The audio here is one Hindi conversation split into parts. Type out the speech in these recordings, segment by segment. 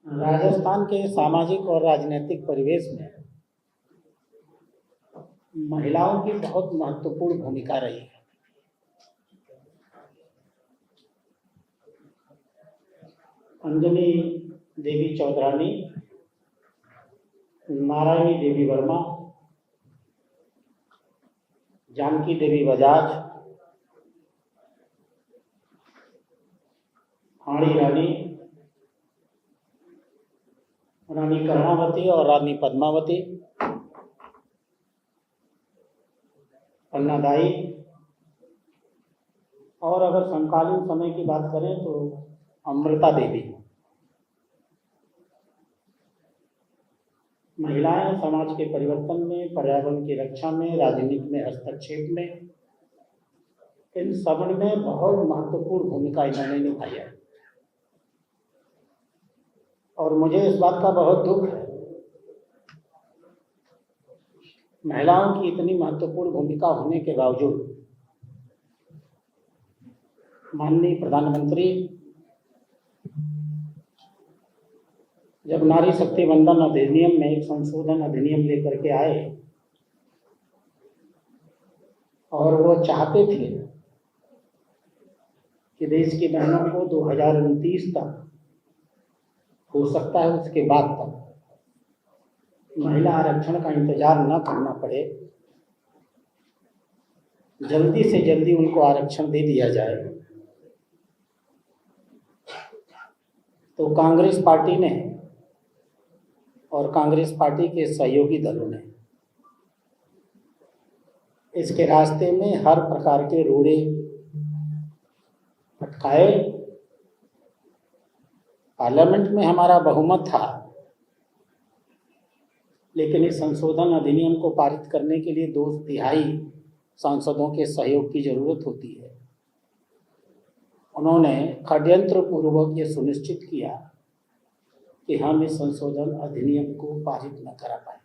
राजस्थान के सामाजिक और राजनीतिक परिवेश में महिलाओं की बहुत महत्वपूर्ण भूमिका रही है। अंजनी देवी चौधरानी, नारायणी देवी वर्मा, जानकी देवी बजाज, हाड़ी रानी, रानी कर्णावती और रानी पद्मावती, अन्नादाई, और अगर समकालीन समय की बात करें तो अमृता देवी। महिलाएं समाज के परिवर्तन में, पर्यावरण की रक्षा में, राजनीति में हस्तक्षेप में, इन सब में बहुत महत्वपूर्ण भूमिका इन्होंने निभाई है। और मुझे इस बात का बहुत दुख है, महिलाओं की इतनी महत्वपूर्ण भूमिका होने के बावजूद माननीय प्रधानमंत्री जब नारी शक्ति वंदन अधिनियम में एक संशोधन अधिनियम लेकर के आए और वो चाहते थे कि देश की बहनों को 2029 तक, हो सकता है उसके बाद तक, महिला आरक्षण का इंतजार न करना पड़े, जल्दी से जल्दी उनको आरक्षण दे दिया जाए, तो कांग्रेस पार्टी ने और कांग्रेस पार्टी के सहयोगी दलों ने इसके रास्ते में हर प्रकार के रोड़े अटकाए। पार्लियामेंट में हमारा बहुमत था, लेकिन इस संशोधन अधिनियम को पारित करने के लिए 2/3 सांसदों के सहयोग की जरूरत होती है। उन्होंने षड्यंत्र पूर्वक ये सुनिश्चित किया कि हम इस संशोधन अधिनियम को पारित न करा पाए।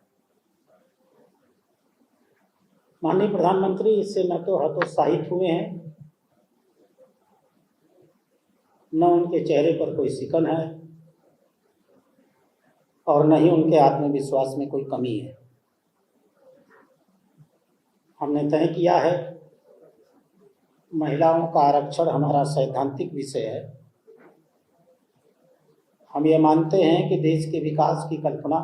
माननीय प्रधानमंत्री इससे न तो हतोत्साहित हुए हैं, न उनके चेहरे पर कोई सिकन है और न ही उनके आत्मविश्वास में कोई कमी है। हमने तय किया है, महिलाओं का आरक्षण हमारा सैद्धांतिक विषय है। हम ये मानते हैं कि देश के विकास की कल्पना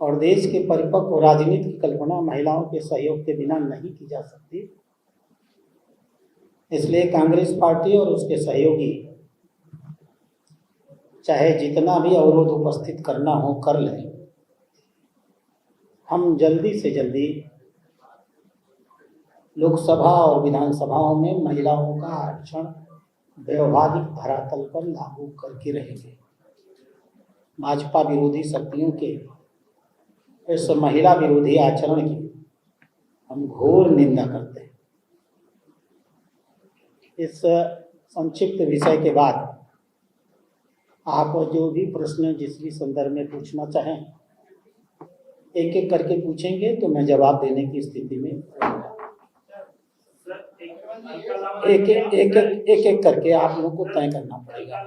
और देश के परिपक्व राजनीति की कल्पना महिलाओं के सहयोग के बिना नहीं की जा सकती। इसलिए कांग्रेस पार्टी और उसके सहयोगी चाहे जितना भी अवरोध उपस्थित करना हो कर लें। हम जल्दी से जल्दी लोकसभा और विधानसभाओं में महिलाओं का आरक्षण व्यवहारिक धरातल पर लागू करके रहेंगे। भाजपा विरोधी शक्तियों के इस महिला विरोधी आचरण की हम घोर निंदा करते हैं। इस संक्षिप्त विषय के बाद आप जो भी प्रश्न जिस भी संदर्भ में पूछना चाहें एक एक करके पूछेंगे तो मैं जवाब देने की स्थिति में एक करके आप लोगों को तय करना पड़ेगा।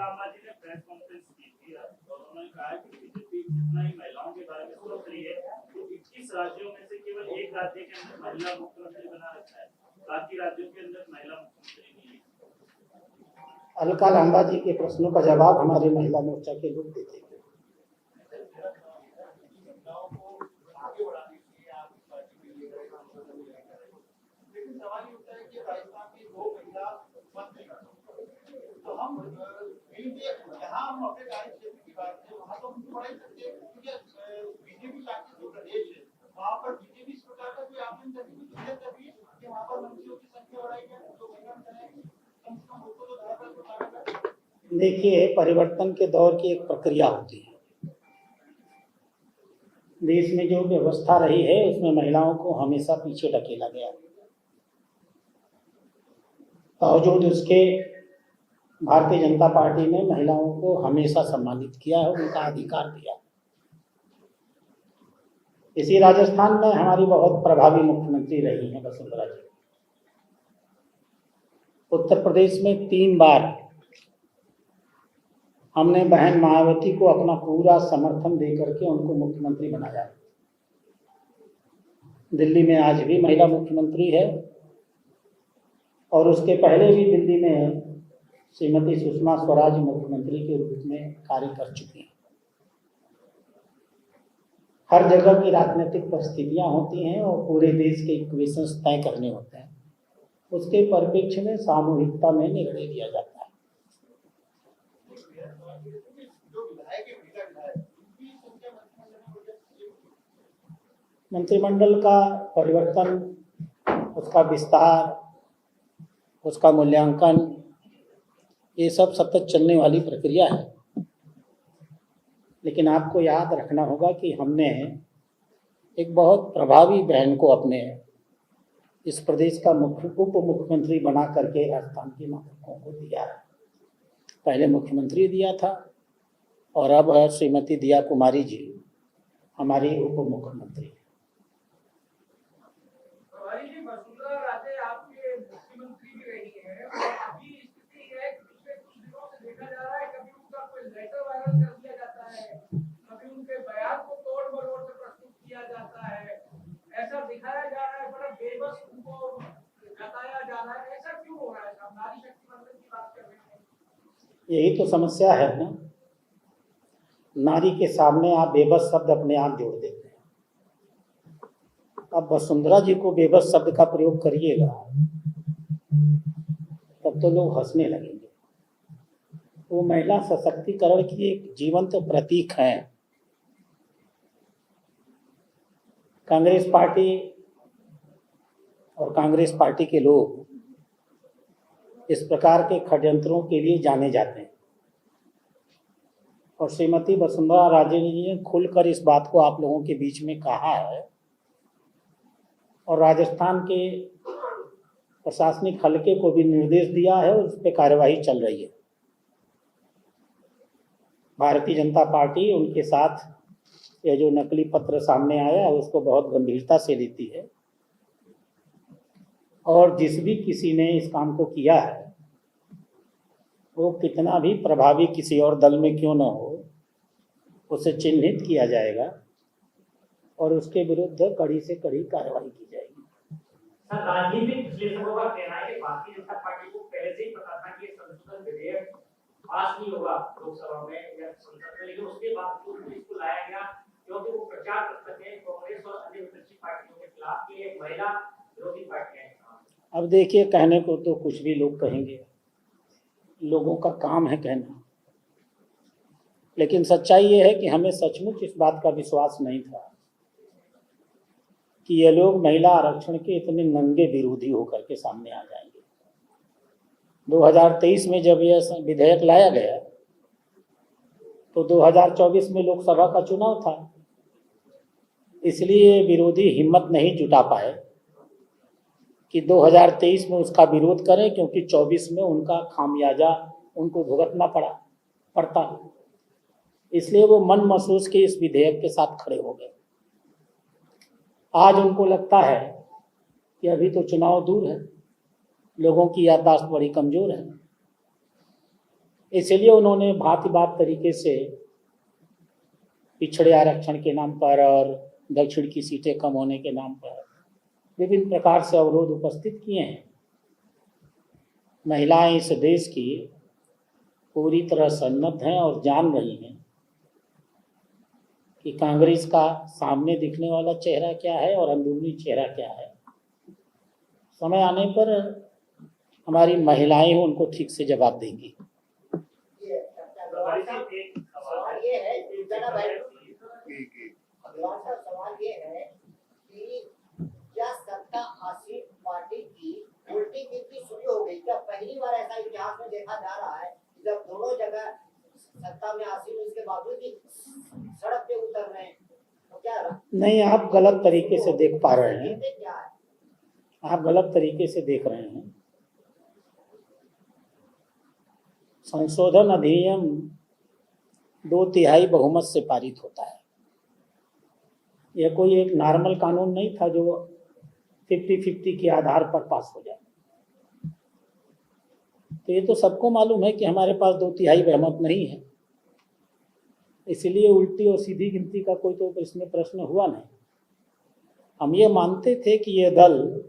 राज्यों में से केवल एक राज्य के अंदर महिला मुख्यमंत्री बना रखा है, बाकी राज्यों के अंदर महिला मुख्यमंत्री नहीं है। अलका लांबा जी के प्रश्नों का जवाब हमारे महिला मोर्चा के लोग देते हैं। देखिए, परिवर्तन के दौर की एक प्रक्रिया होती है। देश में जो व्यवस्था रही है उसमें महिलाओं को हमेशा पीछे ढकेला गया। बावजूद उसके भारतीय जनता पार्टी ने महिलाओं को हमेशा सम्मानित किया है, उनका अधिकार दिया। इसी राजस्थान में हमारी बहुत प्रभावी मुख्यमंत्री रही हैं वसुंधरा जी। उत्तर प्रदेश में 3 बार हमने बहन मायावती को अपना पूरा समर्थन दे करके उनको मुख्यमंत्री बनाया है। दिल्ली में आज भी महिला मुख्यमंत्री है और उसके पहले भी दिल्ली में श्रीमती सुषमा स्वराज मुख्यमंत्री के रूप में कार्य कर चुकी हैं। हर जगह की राजनीतिक परिस्थितियां होती हैं और पूरे देश के इक्वेशंस तय करने होते हैं, उसके परिप्रेक्ष्य में सामूहिकता में निर्णय लिया जाता है। मंत्रिमंडल का परिवर्तन, उसका विस्तार, उसका मूल्यांकन, ये सब सतत चलने वाली प्रक्रिया है। लेकिन आपको याद रखना होगा कि हमने एक बहुत प्रभावी बहन को अपने इस प्रदेश का उप मुख्यमंत्री बना करके राजस्थान के नागरिकों को दिया है। पहले मुख्यमंत्री दिया था और अब श्रीमती दिया कुमारी जी हमारी उप मुख्यमंत्री। वसुंधरा राजे आपके मुख्यमंत्री भी रही है और अभी स्थिति है कि पिछले कुछ दिनों से देखा जा रहा है, कभी उनका कोई लेटर वायरल कर दिया जाता है, कभी उनके बयान को तोड़ मरोड़ से प्रस्तुत किया जाता है, ऐसा दिखाया जा रहा है, बड़ा बेबस उनको जताया जा रहा है। ऐसा क्यों हो रहा है? आप नारी शक्ति मंदिर की बात कर रहे हैं। यही तो समस्या है ना, नारी के सामने आप बेबस शब्द अपने आप जोड़ देते हैं। अब वसुंधरा जी को बेबस शब्द का प्रयोग करिएगा तब तो लोग हंसने लगेंगे। वो महिला सशक्तिकरण की एक जीवंत प्रतीक है। कांग्रेस पार्टी और कांग्रेस पार्टी के लोग इस प्रकार के षड्यंत्रों के लिए जाने जाते हैं और श्रीमती वसुंधरा राजे जी ने खुलकर इस बात को आप लोगों के बीच में कहा है और राजस्थान के प्रशासनिक हलके को भी निर्देश दिया है और उस पर कार्यवाही चल रही है। भारतीय जनता पार्टी उनके साथ ये जो नकली पत्र सामने आया है उसको बहुत गंभीरता से लेती है और जिस भी किसी ने इस काम को किया है वो कितना भी प्रभावी किसी और दल में क्यों न हो, उसे चिन्हित किया जाएगा और उसके विरुद्ध कड़ी से कड़ी कार्रवाई की जाएगी। सर, राजनीतिक विश्लेषकों का कहना है कि भारतीय जनता पार्टी को पहले से ही पता था कि संशोधन विधेयक पास नहीं होगा लोकसभा में या संसद में, लेकिन उसके बावजूद इसको लाया गया क्योंकि वो प्रचार करते हैं कांग्रेस और अन्य विपक्षी पार्टियों के खिलाफ कि एक महिला विरोधी पार्टी है। अब देखिए, कहने को तो कुछ भी लोग कहेंगे, लोगों का काम है कहना, लेकिन सच्चाई ये है कि हमें सचमुच इस बात का विश्वास नहीं था कि ये लोग महिला आरक्षण के इतने नंगे विरोधी होकर के सामने आ जाएंगे। 2023 में जब यह विधेयक लाया गया तो 2024 में लोकसभा का चुनाव था, इसलिए विरोधी हिम्मत नहीं जुटा पाए कि 2023 में उसका विरोध करें, क्योंकि 24 में उनका खामियाजा उनको भुगतना पड़ता। इसलिए वो मन महसूस के इस विधेयक के साथ खड़े हो गए। आज उनको लगता है कि अभी तो चुनाव दूर है, लोगों की याददाश्त बड़ी कमजोर है, इसलिए उन्होंने भांति भांति तरीके से पिछड़े आरक्षण के नाम पर और दक्षिण की सीटें कम होने के नाम पर विभिन्न प्रकार से अवरोध उपस्थित किए हैं। महिलाएं इस देश की पूरी तरह सन्नद्ध हैं और जान रही हैं कि कांग्रेस का सामने दिखने वाला चेहरा क्या है और अंदरूनी चेहरा क्या है। समय आने पर हमारी महिलाएं उनको ठीक से जवाब देंगी। सवाल ये है कि क्या सत्ता आसीन पार्टी की उल्टी गिनती शुरू हो गई? क्या पहली बार ऐसा इतिहास में देखा जा रहा है जब दोनों जगह सत्ता में आसीन उसके बावजूद भी सड़क पे उतर रहे हैं? तो क्या नहीं, आप गलत तरीके से देख पा रहे हैं, क्या है? आप गलत तरीके से देख रहे हैं। संशोधन अधिनियम 2/3 बहुमत से पारित होता है। यह कोई एक नॉर्मल कानून नहीं था जो 50-50 के आधार पर पास हो जाए। तो ये तो सबको मालूम है कि हमारे पास 2/3 बहुमत नहीं है। इसलिए उल्टी और सीधी गिनती का कोई तो इसमें प्रश्न हुआ नहीं। हम ये मानते थे कि ये दल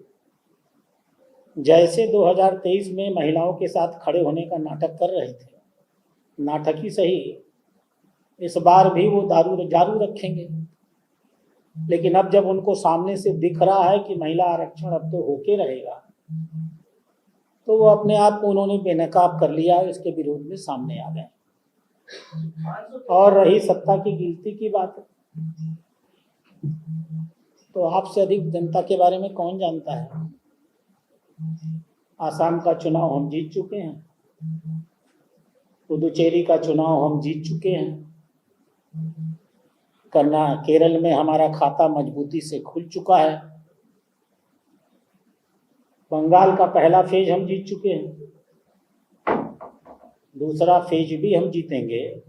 जैसे 2023 में महिलाओं के साथ खड़े होने का नाटक कर रहे थे, नाटक ही सही, इस बार भी वो जारू रखेंगे। लेकिन अब जब उनको सामने से दिख रहा है कि महिला आरक्षण अब तो होके रहेगा, तो वो अपने आप को उन्होंने बेनकाब कर लिया, इसके विरोध में सामने आ गए। और रही सत्ता की गिनती की बात, तो आपसे अधिक जनता के बारे में कौन जानता है। आसाम का चुनाव हम जीत चुके हैं, पुदुचेरी का चुनाव हम जीत चुके हैं, केरल में हमारा खाता मजबूती से खुल चुका है, बंगाल का पहला फेज हम जीत चुके हैं, दूसरा फेज भी हम जीतेंगे,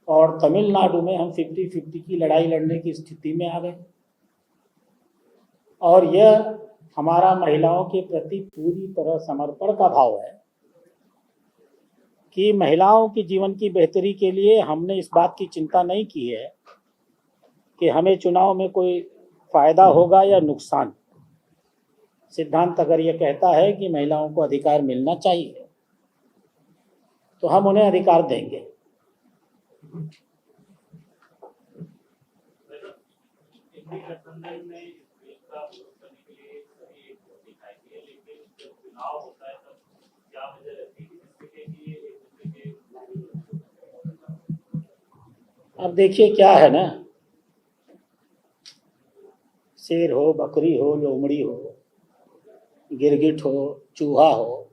और तमिलनाडु में हम 50-50 की लड़ाई लड़ने की स्थिति में आ गए। और यह हमारा महिलाओं के प्रति पूरी तरह समर्पण का भाव है कि महिलाओं की जीवन की बेहतरी के लिए हमने इस बात की चिंता नहीं की है कि हमें चुनाव में कोई फायदा होगा या नुकसान। सिद्धांत अगर ये कहता है कि महिलाओं को अधिकार मिलना चाहिए, तो हम उन्हें अधिकार देंगे। अब देखिए क्या है ना, शेर हो, बकरी हो, लोमड़ी हो, गिरगिट हो, चूहा हो,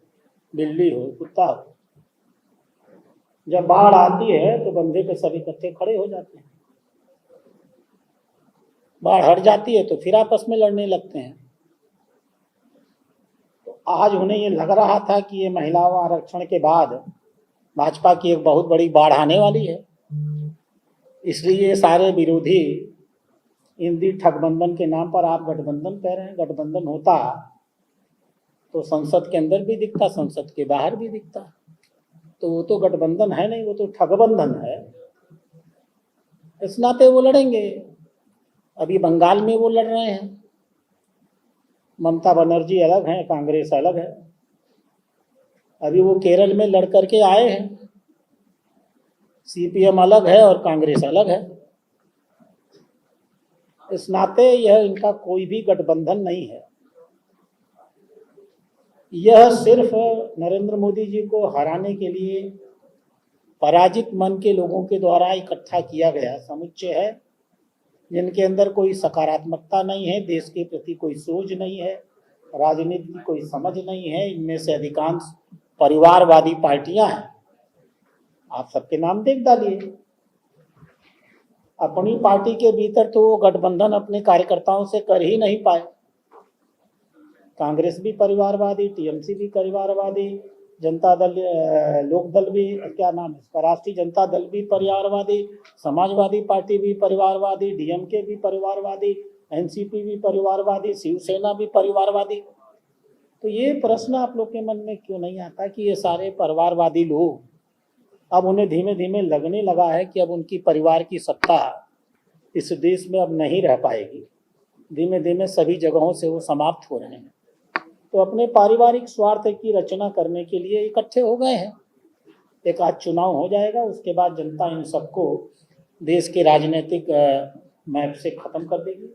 बिल्ली हो, कुत्ता हो, जब बाढ़ आती है तो बंधे पे सब इकट्ठे खड़े हो जाते हैं। बाढ़ हट जाती है तो फिर आपस में लड़ने लगते हैं। तो आज उन्हें ये लग रहा था कि ये महिलाओं आरक्षण के बाद भाजपा की एक बहुत बड़ी बाढ़ आने वाली है, इसलिए ये सारे विरोधी इंदी ठगबंधन के नाम पर आप गठबंधन कह रहे हैं। गठबंधन होता तो संसद के अंदर भी दिखता, संसद के बाहर भी दिखता। तो वो तो गठबंधन है नहीं, वो तो ठगबंधन है। इस नाते वो लड़ेंगे। अभी बंगाल में वो लड़ रहे हैं, ममता बनर्जी अलग हैं, कांग्रेस अलग है। अभी वो केरल में लड़ करके आए हैं, सीपीएम अलग है और कांग्रेस अलग है। इस नाते यह इनका कोई भी गठबंधन नहीं है। यह सिर्फ नरेंद्र मोदी जी को हराने के लिए पराजित मन के लोगों के द्वारा इकट्ठा किया गया समुच्चय है, जिनके अंदर कोई सकारात्मकता नहीं है, देश के प्रति कोई सोच नहीं है, राजनीति की कोई समझ नहीं है। इनमें से अधिकांश परिवारवादी पार्टियां हैं। आप सबके नाम देख डालिए। अपनी पार्टी के भीतर तो वो गठबंधन अपने कार्यकर्ताओं से कर ही नहीं पाए। कांग्रेस भी परिवारवादी, टीएमसी भी परिवारवादी, जनता दल, लोक दल भी, क्या नाम है इसका, राष्ट्रीय जनता दल भी परिवारवादी, समाजवादी पार्टी भी परिवारवादी, डीएमके भी परिवारवादी, एनसीपी भी परिवारवादी, शिवसेना भी परिवारवादी। तो ये प्रश्न आप लोग के मन में क्यों नहीं आता कि ये सारे परिवारवादी लोग, अब उन्हें धीमे धीमे लगने लगा है कि अब उनकी परिवार की सत्ता इस देश में अब नहीं रह पाएगी। धीमे धीमे सभी जगहों से वो समाप्त हो रहे हैं। तो अपने पारिवारिक स्वार्थ की रचना करने के लिए इकट्ठे हो गए हैं। एक आज चुनाव हो जाएगा, उसके बाद जनता इन सबको देश के राजनीतिक मैप से खत्म कर देगी।